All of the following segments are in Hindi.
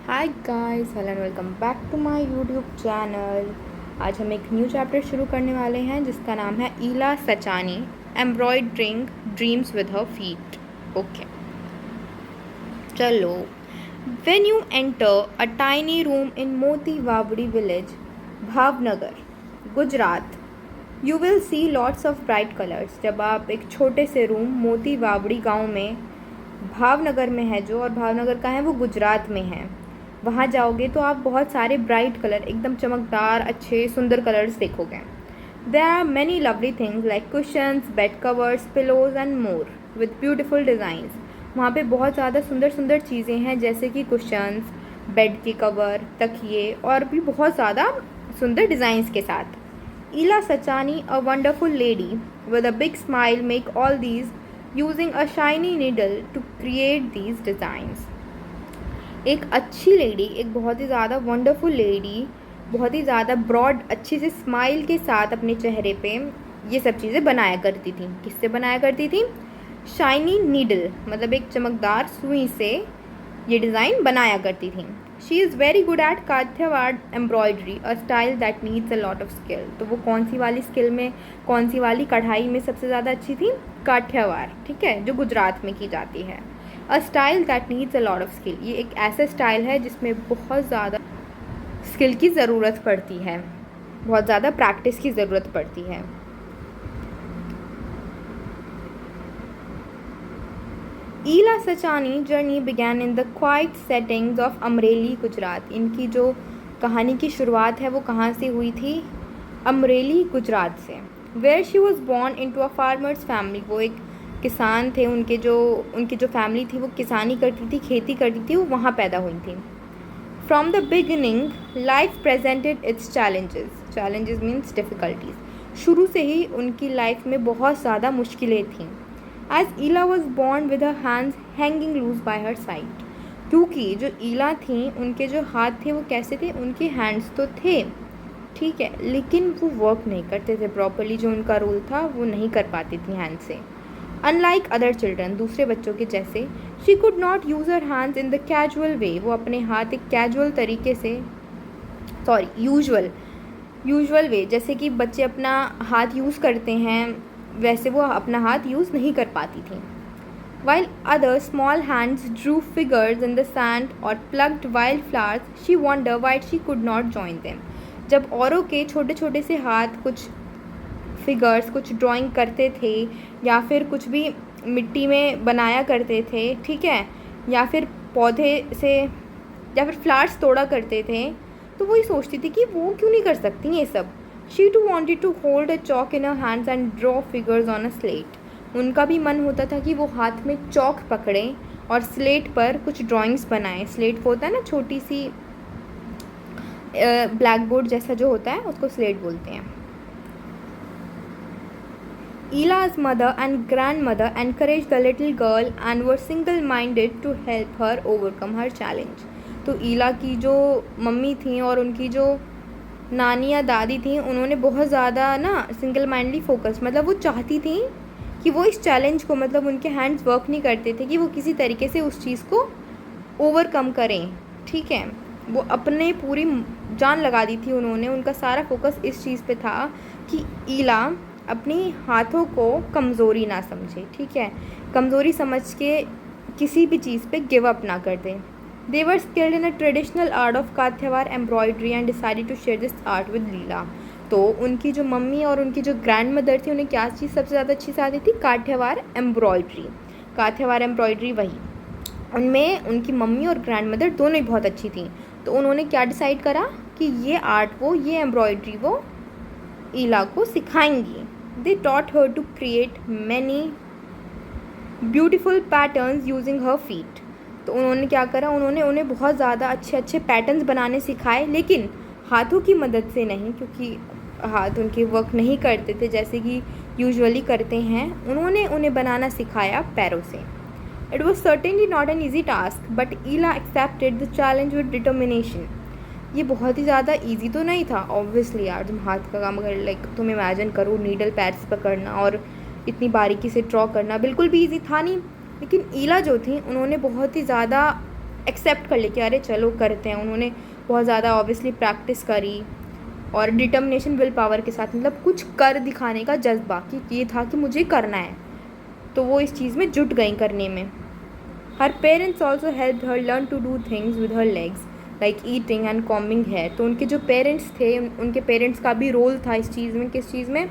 Hi guys, hello and welcome back to my YouTube channel. आज हम एक न्यू चैप्टर शुरू करने वाले हैं जिसका नाम है Ila Sachani embroidering dreams with her feet. Okay, चलो। When you enter a tiny room in Moti Vavdi village, Bhavnagar, Gujarat, you will see lots of bright colours. जब आप एक छोटे से रूम मोती वावड़ी गाँव में भावनगर में है जो, और भावनगर का है वो गुजरात में है, वहाँ जाओगे तो आप बहुत सारे ब्राइट कलर, एकदम चमकदार अच्छे सुंदर कलर्स देखोगे। There are many lovely things like cushions, bed covers, pillows and more with beautiful designs. वहाँ पे बहुत ज़्यादा सुंदर सुंदर चीज़ें हैं, जैसे कि कुशंस, बेड के कवर, तकिए, और भी बहुत ज़्यादा सुंदर डिज़ाइंस के साथ। ईला Sachani, a wonderful lady with a big smile, make all these using a shiny needle to create these designs. एक अच्छी लेडी, एक बहुत ही ज़्यादा वंडरफुल लेडी, बहुत ही ज़्यादा ब्रॉड अच्छी सी स्माइल के साथ अपने चेहरे पे ये सब चीज़ें बनाया करती थी। किससे बनाया करती थी? शाइनी नीडल, मतलब एक चमकदार सुई से ये डिज़ाइन बनाया करती थी। She is very good at Kathiawar embroidery, a style that needs a lot of skill. तो वो कौन सी वाली स्किल में, कौन सी वाली कढ़ाई में सबसे ज़्यादा अच्छी थी? काठियावाड़, ठीक है, जो गुजरात में की जाती है। अ style that needs a lot of skill, ये एक ऐसा स्टाइल है जिसमें बहुत ज़्यादा स्किल की ज़रूरत पड़ती है, बहुत ज़्यादा प्रैक्टिस की ज़रूरत पड़ती है। Ila Sachani journey began in the quiet settings of Amreli, Gujarat. इनकी जो कहानी की शुरुआत है वो कहाँ से हुई थी? अमरेली, गुजरात से। Where she was born into a farmers family, वो एक किसान थे, उनकी जो फैमिली थी वो किसानी करती थी, खेती करती थी, वो वहाँ पैदा हुई थी। From the beginning life presented it's challenges, challenges means difficulties. शुरू से ही उनकी लाइफ में बहुत ज़्यादा मुश्किलें थीं। As Ila was born with her hands hanging loose by her side, क्योंकि जो ईला थी उनके जो हाथ थे वो कैसे थे? उनके हैंड्स तो थे, ठीक है, लेकिन वो वर्क नहीं करते थे प्रॉपरली, जो उनका रोल था वो नहीं कर पाती थी हैंड से। अनलाइक अदर चिल्ड्रन, दूसरे बच्चों के जैसे, she could not use her hands in the casual way, वो अपने हाथ एक कैजुअल तरीके से, यूजुअल वे, जैसे कि बच्चे अपना हाथ यूज़ करते हैं वैसे वो अपना हाथ यूज़ नहीं कर पाती थी। While other small hands drew figures in the sand or plucked wildflowers, she wondered why she could not join them. जब औरों के छोटे छोटे से हाथ कुछ फिगर्स, कुछ ड्राइंग करते थे, या फिर कुछ भी मिट्टी में बनाया करते थे, ठीक है, या फिर पौधे से, या फिर फ्लावर्स तोड़ा करते थे, तो वही सोचती थी कि वो क्यों नहीं कर सकती ये सब। She too wanted to hold a chalk in her hands and draw figures on a slate. उनका भी मन होता था कि वो हाथ में चॉक पकड़ें और स्लेट पर कुछ ड्राइंग्स बनाएं। स्लेट को होता है ना, छोटी सी ब्लैक बोर्ड जैसा जो होता है, उसको स्लेट बोलते हैं। Ela's mother and grandmother encouraged the little girl and were single-minded to help her overcome her challenge. तो ईला की जो मम्मी थी और उनकी जो नानी या दादी थी, उन्होंने बहुत ज़्यादा ना सिंगल माइंडली फोकस, मतलब वो चाहती थी कि वो इस चैलेंज को, मतलब उनके हैंड्स वर्क नहीं करते थे, कि वो किसी तरीके से उस चीज़ को ओवरकम करें, ठीक है। वो अपने पूरी जान लगा दी थी उन्होंने, उनका सारा फोकस इस चीज़ पे था कि ईला अपनी हाथों को कमज़ोरी ना समझे, ठीक है, कमज़ोरी समझ के किसी भी चीज़ पे गिव अप ना कर दें। They were skilled in a traditional art of Kathiawar embroidery and decided to share this art with Leela. तो उनकी जो मम्मी और उनकी जो ग्रैंड मदर थी, उन्हें क्या चीज़ सबसे ज़्यादा अच्छी से आती थी? काठियावाड़ एम्ब्रॉयडरी। काठियावाड़ एम्ब्रॉयडरी, वही, उनमें उनकी मम्मी और ग्रैंड मदर दोनों ही बहुत अच्छी थी। तो उन्होंने क्या डिसाइड करा कि ये आर्ट वो, ये एम्ब्रॉयडरी वो ईला को सिखाएंगी। They taught her to create many beautiful patterns using her feet. तो उन्होंने क्या करा, उन्होंने उन्हें बहुत ज़्यादा अच्छे अच्छे पैटर्न्स बनाने सिखाए, लेकिन हाथों की मदद से नहीं, क्योंकि हाथ उनके वर्क नहीं करते थे जैसे कि यूजुअली करते हैं। उन्होंने उन्हें बनाना सिखाया पैरों से। It was certainly not an easy task, but Ila accepted the challenge with determination. ये बहुत ही ज़्यादा इजी तो नहीं था, ऑब्वियसली यार, तुम हाथ का काम अगर, लाइक, तुम इमेजिन करो नीडल पैर से पकड़ना और इतनी बारीकी से ड्रॉ करना, बिल्कुल भी इजी था नहीं। लेकिन ईला जो थी, उन्होंने बहुत ही ज़्यादा एक्सेप्ट कर ले कि अरे चलो करते हैं। उन्होंने बहुत ज़्यादा ऑब्वियसली प्रैक्टिस करी और डिटर्मिनेशन, विल पावर के साथ, मतलब कुछ कर दिखाने का जज्बा कि ये था कि मुझे करना है, तो वो इस चीज़ में जुट गई करने में। Her parents also help her learn to do things with her legs like eating and combing hair. तो उनके जो पेरेंट्स थे, उनके पेरेंट्स का भी रोल था इस चीज़ में। किस चीज़ में?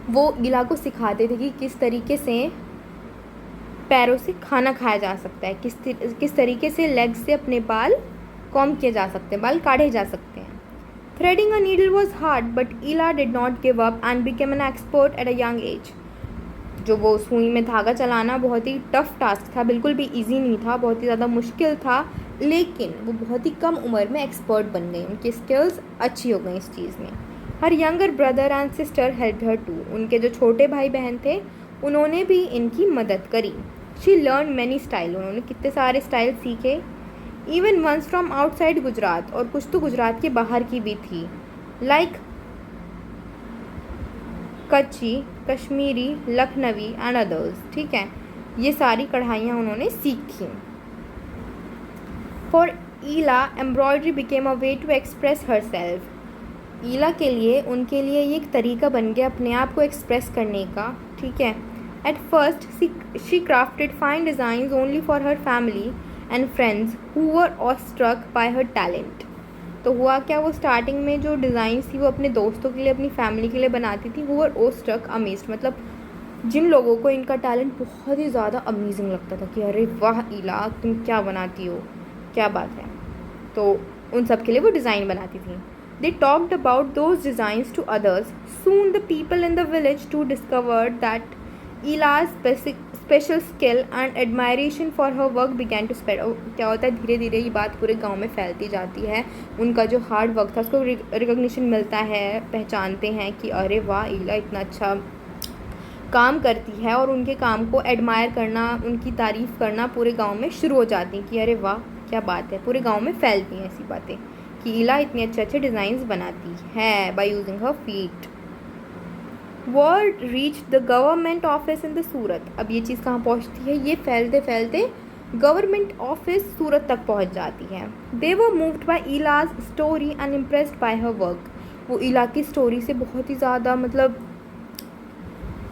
वो इला को सिखाते थे कि किस तरीके से पैरों से खाना खाया जा सकता है, किस तरीके से लेग्स से अपने बाल कॉम किए जा सकते हैं, बाल काढ़े जा सकते हैं। Threading a needle was hard but Ila did not give up and became an expert at a young age. जो वो सुई में धागा चलाना बहुत ही टफ टास्क था, बिल्कुल भी इजी नहीं था, बहुत ही ज़्यादा मुश्किल था, लेकिन वो बहुत ही कम उम्र में एक्सपर्ट बन गई, उनकी स्किल्स अच्छी हो गई इस चीज़ में। Her younger brother and sister help her too. उनके जो छोटे भाई बहन थे उन्होंने भी इनकी मदद करी। She learn many style. उन्होंने कितने सारे स्टाइल सीखे। Even ones from outside Gujarat, और कुछ तो गुजरात के बाहर की भी थी, लाइक कच्ची, कश्मीरी, लखनवी एंड अदर्स। ठीक है, ये सारी कढ़ाइयाँ उन्होंने सीखी। For Ila embroidery became a way to express herself. Ila के लिए, उनके लिए ये एक तरीका बन गया अपने आप को एक्सप्रेस करने का। ठीक है, at first she crafted fine designs only for her family and friends who were awestruck bye her talent. तो हुआ क्या, वो स्टार्टिंग में जो डिज़ाइंस थी वो अपने दोस्तों के लिए, अपनी फैमिली के लिए बनाती थी। हु वर ऑस्ट्रक, अमेज्ड, मतलब जिन लोगों को इनका टैलेंट बहुत ही ज़्यादा अमेजिंग लगता था कि अरे वाह ईला, तुम क्या बनाती हो, क्या बात है। तो उन सब के लिए वो डिज़ाइन बनाती थी। They talked about those designs to others. Soon the people in the village to discover that Ila's special skill and admiration for her work began to spread. क्या होता है, धीरे धीरे ये बात पूरे गांव में फैलती जाती है। उनका जो हार्ड वर्क था उसको रिकॉग्निशन मिलता है, पहचानते हैं कि अरे वाह ईला इतना अच्छा काम करती है, और उनके काम को एडमायर करना, उनकी तारीफ़ करना पूरे गांव में शुरू हो जाती हैं कि अरे वाह क्या बात है। पूरे गांव में फैलती हैं ऐसी बातें कि ईला इतने अच्छे अच्छे डिज़ाइंस बनाती है by using her feet. Word reach the government office in the Surat. अब ये चीज़ कहाँ पहुँचती है, ये फैलते फैलते गवर्नमेंट ऑफिस सूरत तक पहुँच जाती है। दे वर मूव्ड बाय ईलाज story and impressed by her work. वो ईला की स्टोरी से बहुत ही ज़्यादा, मतलब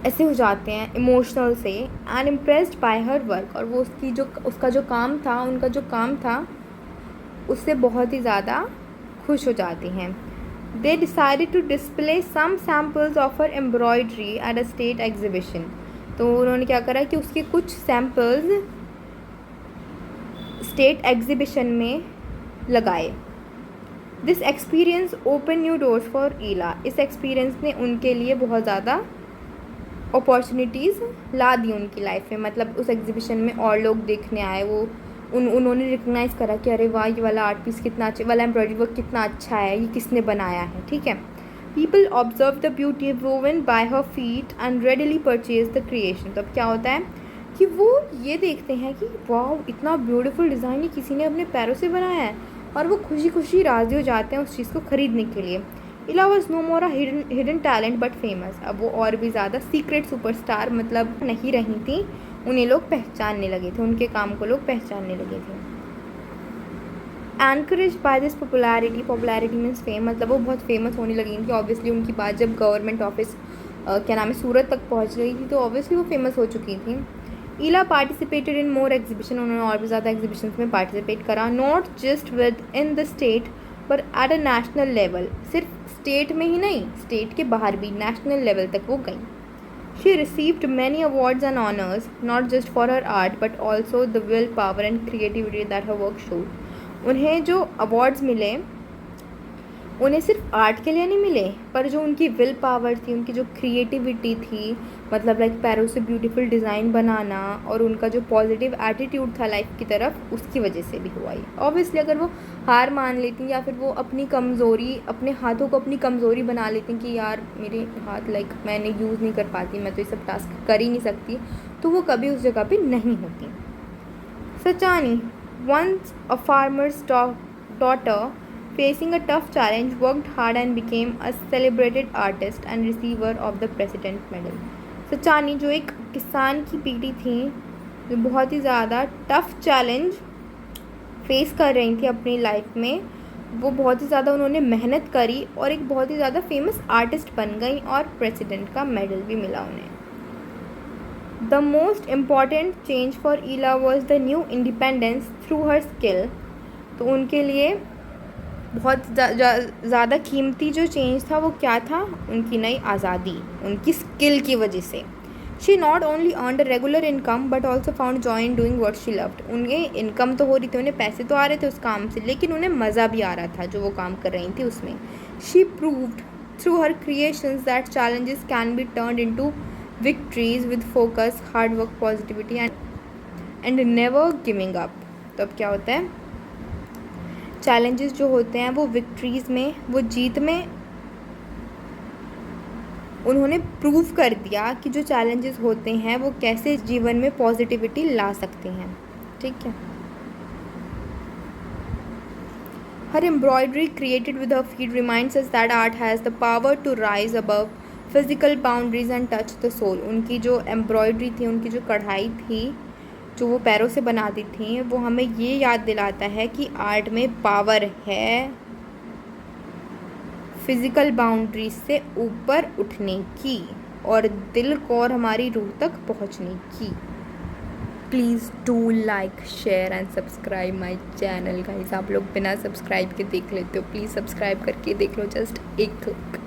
ऐसे हो जाते हैं इमोशनल से, and impressed by her work, और वो उसका जो काम था, उनका जो काम था उससे बहुत ही ज़्यादा खुश हो जाती हैं। They decided to display some samples of her embroidery at a state exhibition. तो उन्होंने क्या करा कि उसके कुछ सैम्पल्स स्टेट एग्जीबिशन में लगाए। This experience open new doors for Ila. इस एक्सपीरियंस ने उनके लिए बहुत ज़्यादा अपॉर्चुनिटीज़ ला दी उनकी लाइफ में। मतलब उस एग्जीबिशन में और लोग देखने आए, वो उन्होंने रिकग्नाइज़ करा कि अरे वाह ये वाला आर्ट पीस कितना अच्छा, वाला एम्ब्रॉयडरी वर्क कितना अच्छा है, ये किसने बनाया है। ठीक है, people observe the beauty woven bye her feet and readily purchase the creation. तो अब क्या होता है कि वो ये देखते हैं कि वाह इतना ब्यूटीफुल डिज़ाइन ये किसी ने अपने पैरों से बनाया है, और वो खुशी खुशी राज़ी हो जाते हैं उस चीज़ को ख़रीदने के लिए। Ila was no more a hidden talent but famous. अब वो और भी ज़्यादा सीक्रेट सुपरस्टार मतलब नहीं रही थी, उन्हें लोग पहचानने लगे थे, उनके काम को लोग पहचानने लगे थे। Encourage by this popularity means fame, मतलब वो बहुत फेमस होने लगी थी। ऑब्वियसली उनकी बात जब गवर्नमेंट ऑफिस क्या नाम है सूरत तक पहुंच गई थी, तो ऑब्वियसली वो फेमस हो चुकी थी। ईला पार्टिसिपेटेड इन मोर एग्जीबिशन। उन्होंने और भी ज़्यादा एग्जीबिशन में पार्टिसिपेट करा, not just with in the state पर एट अ नेशनल लेवल। सिर्फ स्टेट में ही नहीं, स्टेट के बाहर भी नेशनल लेवल तक वो गई। She received many awards and honors, not just for her art but also the willpower and creativity that her work showed. उन्हें जो अवार्ड्स मिले उन्हें सिर्फ आर्ट के लिए नहीं मिले, पर जो उनकी विल पावर थी, उनकी जो क्रिएटिविटी थी, मतलब लाइक पैरों से ब्यूटीफुल डिज़ाइन बनाना, और उनका जो पॉजिटिव एटीट्यूड था लाइफ की तरफ, उसकी वजह से भी हुआ ही। ऑब्वियसली अगर वो हार मान लेती या फिर वो अपनी कमज़ोरी, अपने हाथों को अपनी कमज़ोरी बना लेती कि यार मेरे हाथ लाइक मैंने यूज़ नहीं कर पाती, मैं तो ये सब टास्क कर ही नहीं सकती, तो वो कभी उस जगह पे नहीं होती। Sachani, once a farmer's daughter facing a tough challenge, worked hard and became a celebrated artist and receiver of the President Medal. Sachani जो एक किसान की बेटी थी, जो बहुत ही ज़्यादा टफ चैलेंज फेस कर रही थी अपनी लाइफ में, वो बहुत ही ज़्यादा उन्होंने मेहनत करी और एक बहुत ही ज़्यादा फेमस आर्टिस्ट बन गई और प्रेसिडेंट का मेडल भी मिला उन्हें। The most important change for Ila was the new independence through her skill. तो उनके लिए बहुत ज़्यादा कीमती जो चेंज था वो क्या था, उनकी नई आज़ादी, उनकी स्किल की वजह से। She not only earned regular income but also found joy in doing what she loved. उन्हें इनकम तो हो रही थी, उन्हें पैसे तो आ रहे थे उस काम से, लेकिन उन्हें मज़ा भी आ रहा था जो वो काम कर रही थी उसमें। She proved through her creations that challenges can be turned into victories with focus, hard work, positivity and never giving up. तो अब क्या होता है, चैलेंजेस जो होते हैं वो विक्ट्रीज़ में, वो जीत में उन्होंने प्रूव कर दिया कि जो चैलेंजेस होते हैं वो कैसे जीवन में पॉजिटिविटी ला सकते हैं। ठीक है। Her embroidery created with her feet reminds us that art has the power to rise above physical boundaries and touch the soul. उनकी जो एम्ब्रॉयडरी थी, उनकी जो कढ़ाई थी, जो वो पैरों से बनाती थी, वो हमें ये याद दिलाता है कि आर्ट में पावर है फिज़िकल बाउंड्रीज से ऊपर उठने की और दिल को और हमारी रूह तक पहुंचने की। Please do like, share and subscribe my channel guys. आप लोग बिना सब्सक्राइब के देख लेते हो, प्लीज़ सब्सक्राइब करके देख लो, जस्ट एक क्लिक।